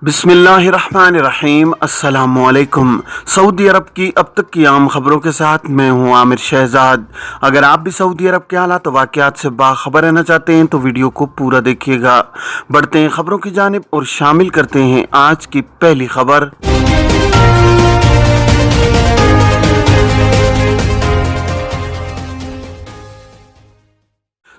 بسم اللہ الرحمن الرحیم۔ السلام علیکم۔ سعودی عرب کی اب تک کی عام خبروں کے ساتھ میں ہوں عامر شہزاد۔ اگر آپ بھی سعودی عرب کے حالات و واقعات سے باخبر رہنا چاہتے ہیں تو ویڈیو کو پورا دیکھیے گا۔ بڑھتے ہیں خبروں کی جانب اور شامل کرتے ہیں آج کی پہلی خبر۔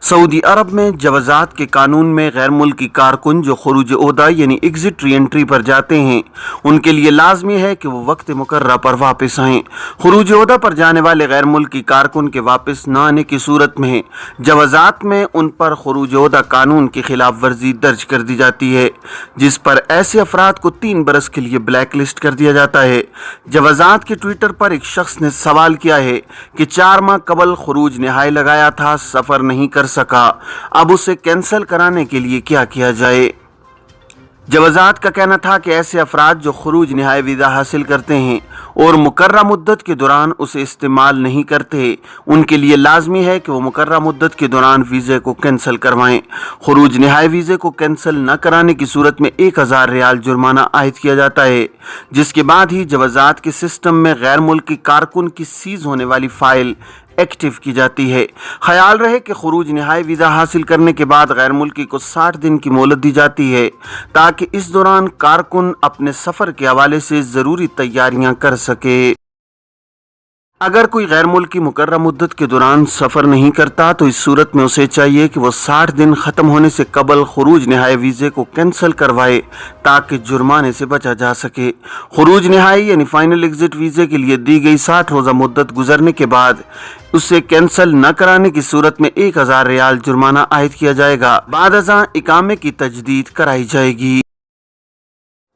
سعودی عرب میں جوازات کے قانون میں غیر ملکی کارکن جو خروج عہدہ یعنی ایگزٹ ری انٹری پر جاتے ہیں ان کے لیے لازمی ہے کہ وہ وقت مقررہ پر واپس آئیں۔ خروج عہدہ پر جانے والے غیر ملکی کارکن کے واپس نہ آنے کی صورت میں جوازات میں ان پر خروج عہدہ قانون کی خلاف ورزی درج کر دی جاتی ہے، جس پر ایسے افراد کو 3 برس کے لیے بلیک لسٹ کر دیا جاتا ہے۔ جوازات کے ٹویٹر پر ایک شخص نے سوال کیا ہے کہ 4 ماہ قبل خروج نہائی لگایا تھا، سفر نہیں کر سکا، اب اسے کینسل کرانے کے لیے کیا کیا جائے؟ جوازات کا کہنا تھا کہ ایسے افراد جو خروج نہائی ویزا حاصل کرتے ہیں اور مقررہ مدت کے دوران اسے استعمال نہیں کرتے، ان کے لیے لازمی ہے کہ وہ مقررہ مدت کے دوران ویزے کو کینسل کروائیں۔ خروج نہائی ویزے کو کینسل نہ کرانے کی صورت میں 1000 ریال جرمانہ عائد کیا جاتا ہے، جس کے بعد ہی جوازات کے سسٹم میں غیر ملکی کارکن کی سیز ہونے والی فائل ایکٹیو کی جاتی ہے۔ خیال رہے کہ خروج نہائی ویزا حاصل کرنے کے بعد غیر ملکی کو 60 دن کی مہلت دی جاتی ہے تاکہ اس دوران کارکن اپنے سفر کے حوالے سے ضروری تیاریاں کر سکے۔ اگر کوئی غیر ملکی مقررہ مدت کے دوران سفر نہیں کرتا تو اس صورت میں اسے چاہیے کہ وہ 60 دن ختم ہونے سے قبل خروج نہائی ویزے کو کینسل کروائے تاکہ جرمانے سے بچا جا سکے۔ خروج نہائی یعنی فائنل ایگزٹ ویزے کے لیے دی گئی 60 روزہ مدت گزرنے کے بعد اسے کینسل نہ کرانے کی صورت میں 1000 ریال جرمانہ عائد کیا جائے گا۔ بعد ازاں اقامے کی تجدید کرائی جائے گی۔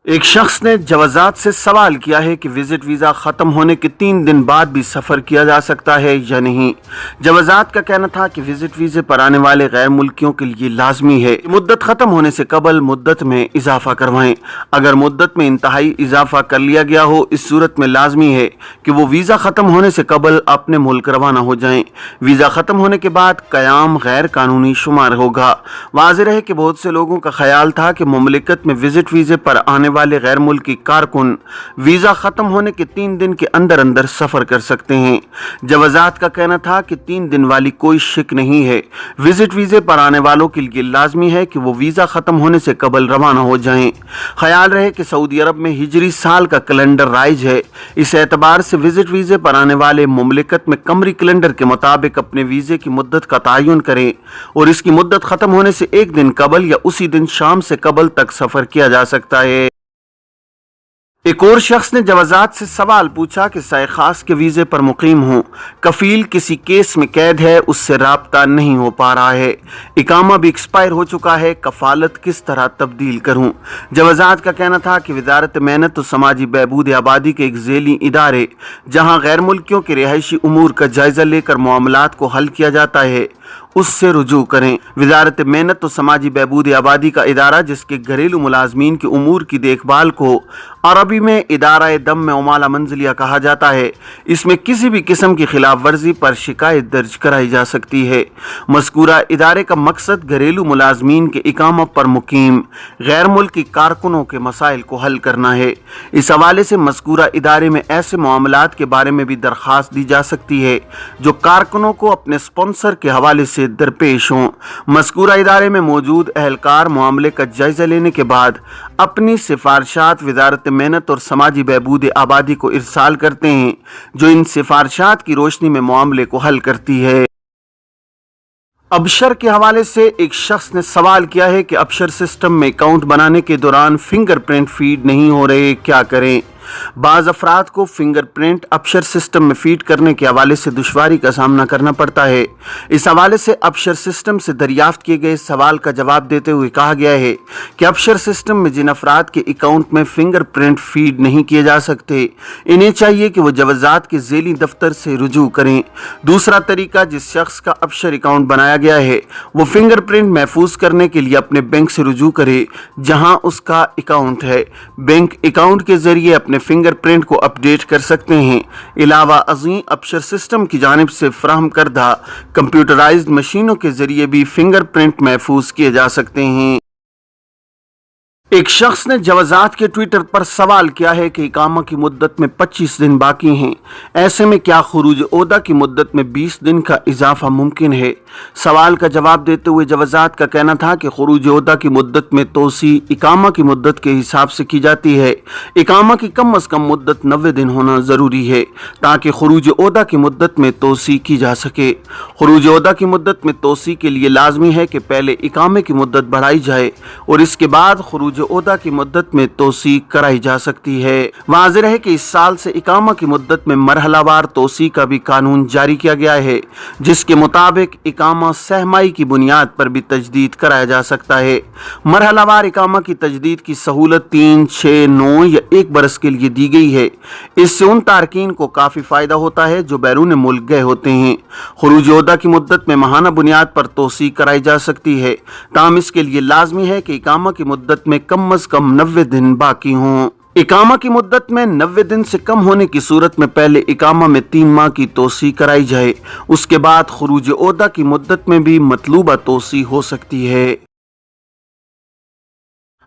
ایک شخص نے جوازات سے سوال کیا ہے کہ وزٹ ویزا ختم ہونے کے 3 دن بعد بھی سفر کیا جا سکتا ہے یا نہیں۔ جوازات کا کہنا تھا کہ وزٹ ویزے پر آنے والے غیر ملکیوں کے لیے لازمی ہے کہ مدت ختم ہونے سے قبل مدت میں اضافہ کروائیں۔ اگر مدت میں انتہائی اضافہ کر لیا گیا ہو، اس صورت میں لازمی ہے کہ وہ ویزا ختم ہونے سے قبل اپنے ملک روانہ ہو جائیں۔ ویزا ختم ہونے کے بعد قیام غیر قانونی شمار ہوگا۔ واضح ہے کہ بہت سے لوگوں کا خیال تھا کہ مملکت میں وزٹ ویزے پر آنے والے غیر ملکی کارکن ویزا ختم ہونے کے 3 دن کے اندر اندر سفر کر سکتے ہیں۔ جوازات کا کہنا تھا کہ 3 دن والی کوئی شک نہیں ہے۔ وزٹ ویزے پر آنے والوں کے لیے لازمی ہے کہ وہ ویزا ختم ہونے سے قبل روانہ ہو جائیں۔ خیال رہے کہ سعودی عرب میں ہجری سال کا کیلنڈر رائج ہے، اس اعتبار سے وزٹ ویزے پر آنے والے مملکت میں قمری کیلنڈر کے مطابق اپنے ویزے کی مدت کا تعین کریں اور اس کی مدت ختم ہونے سے 1 دن قبل یا اسی دن شام سے قبل تک سفر کیا جا سکتا ہے۔ ایک اور شخص نے جوازات سے سوال پوچھا کہ سائے خاص کے ویزے پر مقیم ہوں، کفیل کسی کیس میں قید ہے، اس سے رابطہ نہیں ہو پا رہا ہے، اقامہ بھی ایکسپائر ہو چکا ہے، کفالت کس طرح تبدیل کروں؟ جوازات کا کہنا تھا کہ وزارت محنت و سماجی بہبود آبادی کے ایک ذیلی ادارے جہاں غیر ملکیوں کے رہائشی امور کا جائزہ لے کر معاملات کو حل کیا جاتا ہے، اس سے رجوع کریں۔ وزارت محنت و سماجی بہبود آبادی کا ادارہ جس کے گھریلو ملازمین کے امور کی دیکھ بھال کو عربی میں ادارہ دم عمالہ منزلیہ کہا جاتا ہے، اس میں کسی بھی قسم کی خلاف ورزی پر شکایت درج کرائی جا سکتی ہے۔ مذکورہ ادارے کا مقصد گھریلو ملازمین کے اقامہ پر مقیم غیر ملکی کارکنوں کے مسائل کو حل کرنا ہے۔ اس حوالے سے مذکورہ ادارے میں ایسے معاملات کے بارے میں بھی درخواست دی جا سکتی ہے جو کارکنوں کو اپنے اسپانسر کے حوالے سے درپیش ہوں۔ مذکورہ ادارے میں موجود اہلکار معاملے کا جائزہ لینے کے بعد اپنی سفارشات وزارت محنت اور سماجی بہبود آبادی کو ارسال کرتے ہیں، جو ان سفارشات کی روشنی میں معاملے کو حل کرتی ہے۔ ابشر کے حوالے سے ایک شخص نے سوال کیا ہے کہ ابشر سسٹم میں اکاؤنٹ بنانے کے دوران فنگر پرنٹ فیڈ نہیں ہو رہے، کیا کریں؟ بعض افراد کو فنگر پرنٹ ابشر سسٹم میں فیڈ کرنے کے حوالے سے دشواری کا سامنا کرنا پڑتا ہے۔ اس حوالے سے ابشر سسٹم سے دریافت کیے گئے سوال کا جواب دیتے ہوئے کہا گیا ہے کہ ابشر سسٹم میں جن افراد کے اکاؤنٹ میں فنگر پرنٹ فیڈ نہیں کیے جا سکتے، انہیں چاہیے کہ وہ جوازات کے ذیلی دفتر سے رجوع کریں۔ دوسرا طریقہ، جس شخص کا ابشر اکاؤنٹ بنایا گیا ہے وہ فنگر پرنٹ محفوظ کرنے کے لیے اپنے بینک سے رجوع کرے جہاں اس کا اکاؤنٹ ہے۔ بینک اکاؤنٹ کے ذریعے اپنے فنگر پرنٹ کو اپڈیٹ کر سکتے ہیں۔ علاوہ ازیں ابشر سسٹم کی جانب سے فراہم کردہ کمپیوٹرائزڈ مشینوں کے ذریعے بھی فنگر پرنٹ محفوظ کیے جا سکتے ہیں۔ ایک شخص نے جوازات کے ٹویٹر پر سوال کیا ہے کہ اقامہ کی مدت میں 25 دن باقی ہیں، ایسے میں کیا خروج عہدہ کی مدت میں 20 دن کا اضافہ ممکن ہے؟ سوال کا جواب دیتے ہوئے جوازات کا کہنا تھا کہ خروج عہدہ کی مدت میں توسیع اقامہ کی مدت کے حساب سے کی جاتی ہے۔ اقامہ کی کم از کم مدت 90 دن ہونا ضروری ہے تاکہ خروج عہدہ کی مدت میں توسیع کی جا سکے۔ خروج عہدہ کی مدت میں توسیع کے لیے لازمی ہے کہ پہلے اقامے کی مدت بڑھائی جائے اور اس کے بعد خروج عہدہ کی مدت میں توسیع کرائی جا سکتی ہے۔ واضح ہے کہ اس سال سے اقامہ کی مدت میں مرحلہ وار توسیع کا بھی قانون جاری کیا گیا ہے، جس کے مطابق اقامہ سہمائی کی بنیاد پر بھی تجدید کرایا جا سکتا ہے۔ مرحلہ وار اقامہ کی تجدید کی سہولت 3، 6، 9 یا 1 برس کے لیے دی گئی ہے۔ اس سے ان تارکین کو کافی فائدہ ہوتا ہے جو بیرون ملک گئے ہوتے ہیں۔ خروج عہدہ کی مدت میں ماہانہ بنیاد پر توسیع کرائی جا سکتی ہے، تاہم اس کے لیے لازمی ہے کہ اقامہ کی مدت میں کم از کم 90 دن باقی ہوں۔ اقامہ کی مدت میں 90 دن سے کم ہونے کی صورت میں پہلے اقامہ میں 3 ماہ کی توسیع کرائی جائے، اس کے بعد خروج عہدہ کی مدت میں بھی مطلوبہ توسیع ہو سکتی ہے۔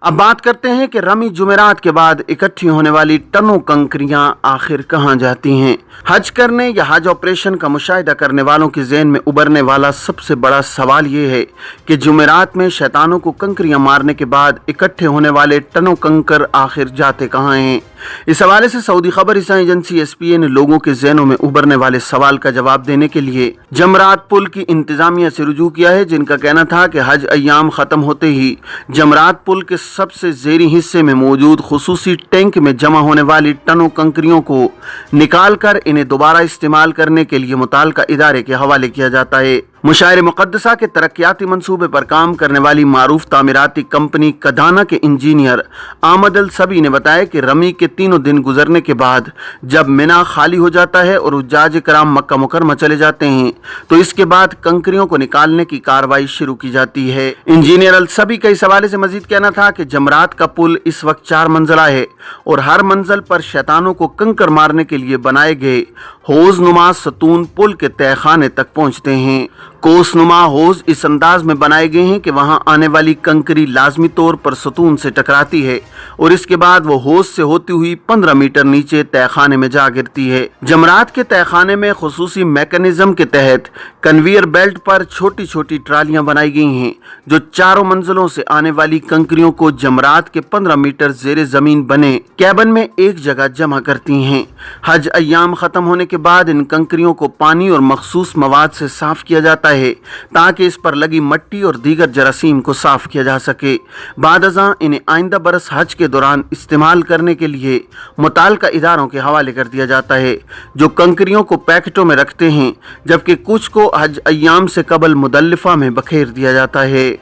اب بات کرتے ہیں کہ رمی جمعرات کے بعد اکٹھی ہونے والی ٹنوں کنکریاں آخر کہاں جاتی ہیں۔ حج کرنے یا حج آپریشن کا مشاہدہ کرنے والوں کے ذہن میں ابھرنے والا سب سے بڑا سوال یہ ہے کہ جمعرات میں شیطانوں کو کنکریاں مارنے کے بعد اکٹھے ہونے والے ٹنوں کنکر آخر جاتے کہاں ہیں۔ اس حوالے سے سعودی خبر رساں ایجنسی SPA نے لوگوں کے ذہنوں میں ابھرنے والے سوال کا جواب دینے کے لیے جمرات پل کی انتظامیہ سے رجوع کیا ہے، جن کا کہنا تھا کہ حج ایام ختم ہوتے ہی جمرات پل کے سب سے زیریں حصے میں موجود خصوصی ٹینک میں جمع ہونے والی ٹنوں کنکریوں کو نکال کر انہیں دوبارہ استعمال کرنے کے لیے متعلقہ ادارے کے حوالے کیا جاتا ہے۔ مشاعر مقدسہ کے ترقیاتی منصوبے پر کام کرنے والی معروف تعمیراتی کمپنی کدانا کے انجینئر احمد الصبی نے بتایا کہ رمی کے 3 دن گزرنے کے بعد جب مینا خالی ہو جاتا ہے اور حجاج کرام مکہ مکرمہ چلے جاتے ہیں تو اس کے بعد کنکریوں کو نکالنے کی کارروائی شروع کی جاتی ہے۔ انجینئر الصبی کا اس حوالے سے مزید کہنا تھا کہ جمرات کا پل اس وقت 4 منزلہ ہے اور ہر منزل پر شیطانوں کو کنکر مارنے کے لیے بنائے گئے حوض نما ستون پل کے تہہ خانے تک پہنچتے ہیں۔ کوس نما حوض اس انداز میں بنائے گئے ہیں کہ وہاں آنے والی کنکری لازمی طور پر ستون سے ٹکراتی ہے اور اس کے بعد وہ حوض سے ہوتی ہوئی 15 میٹر نیچے تہہ خانے میں جا گرتی ہے۔ جمرات کے تہہ خانے میں خصوصی میکانزم کے تحت کنویئر بیلٹ پر چھوٹی چھوٹی ٹرالیاں بنائی گئی ہیں جو چاروں منزلوں سے آنے والی کنکریوں کو جمرات کے 15 میٹر زیر زمین بنے کیبن میں ایک جگہ جمع کرتی ہیں۔ حج ایام ختم ہونے کے بعد ان کنکریوں کو پانی اور مخصوص مواد سے صاف کیا جاتا ہے تاکہ اس پر لگی مٹی اور دیگر جراثیم کو صاف کیا جا سکے۔ بعد ازاں انہیں آئندہ برس حج کے دوران استعمال کرنے کے لیے متعلقہ اداروں کے حوالے کر دیا جاتا ہے جو کنکریوں کو پیکٹوں میں رکھتے ہیں، جبکہ کچھ کو حج ایام سے قبل مدلفہ میں بکھیر دیا جاتا ہے۔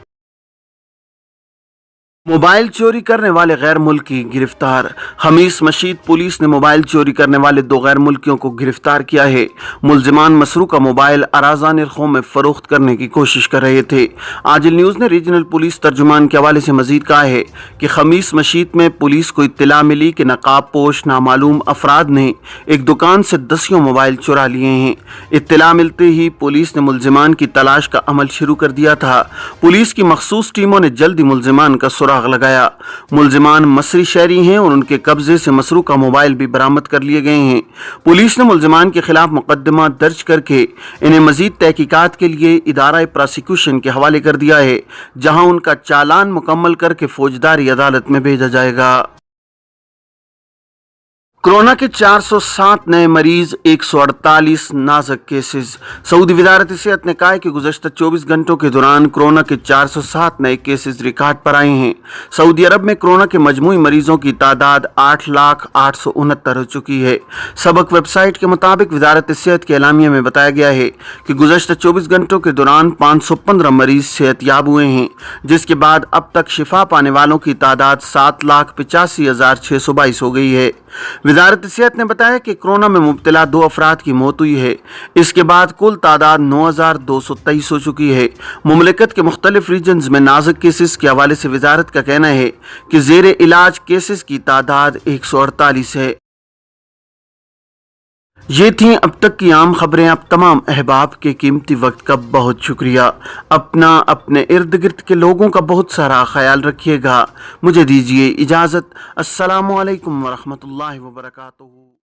موبائل چوری کرنے والے غیر ملکی گرفتار۔ خمیس مشید پولیس نے موبائل چوری کرنے والے 2 غیر ملکیوں کو گرفتار کیا ہے۔ ملزمان مسروقہ موبائل اراضی نرخوں میں فروخت کرنے کی کوشش کر رہے تھے۔ عاجل نیوز نے ریجنل پولیس ترجمان کے حوالے سے مزید کہا ہے کہ خمیس مشید میں پولیس کو اطلاع ملی کہ نقاب پوش نامعلوم افراد نے ایک دکان سے 10 موبائل چرا لیے ہیں۔ اطلاع ملتے ہی پولیس نے ملزمان کی تلاش کا عمل شروع کر دیا تھا۔ پولیس کی مخصوص ٹیموں نے جلدی ملزمان کا سراغ لگایا۔ ملزمان مصری شہری ہیں اور ان کے قبضے سے مسروقہ موبائل بھی برآمد کر لیے گئے ہیں۔ پولیس نے ملزمان کے خلاف مقدمہ درج کر کے انہیں مزید تحقیقات کے لیے ادارہ پراسیکیوشن کے حوالے کر دیا ہے، جہاں ان کا چالان مکمل کر کے فوجداری عدالت میں بھیجا جائے گا۔ کورونا کے 407 نئے مریض، 148 نازک کیسز۔ سعودی وزارت صحت نے کہا ہے کہ گزشتہ 24 گھنٹوں کے دوران کورونا کے 407 نئے کیسز ریکارڈ پر آئے ہیں۔ سعودی عرب میں کورونا کے مجموعی مریضوں کی تعداد 8,08,69 ہو چکی ہے۔ سبق ویب سائٹ کے مطابق وزارت صحت کے اعلامیہ میں بتایا گیا ہے کہ گزشتہ 24 گھنٹوں کے دوران 515 مریض صحت یاب ہوئے ہیں، جس کے بعد اب تک شفا پانے والوں کی تعداد 7,85,622 ہو گئی ہے۔ وزارت صحت نے بتایا کہ کورونا میں مبتلا 2 افراد کی موت ہوئی ہے۔ اس کے بعد کل تعداد 9,223 ہو چکی ہے۔ مملکت کے مختلف ریجنز میں نازک کیسز کے حوالے سے وزارت کا کہنا ہے کہ زیر علاج کیسز کی تعداد 148 ہے۔ یہ تھیں اب تک کی عام خبریں۔ اب تمام احباب کے قیمتی وقت کا بہت شکریہ۔ اپنا اپنے ارد گرد کے لوگوں کا بہت سارا خیال رکھیے گا۔ مجھے دیجیے اجازت۔ السلام علیکم ورحمۃ اللہ وبرکاتہ۔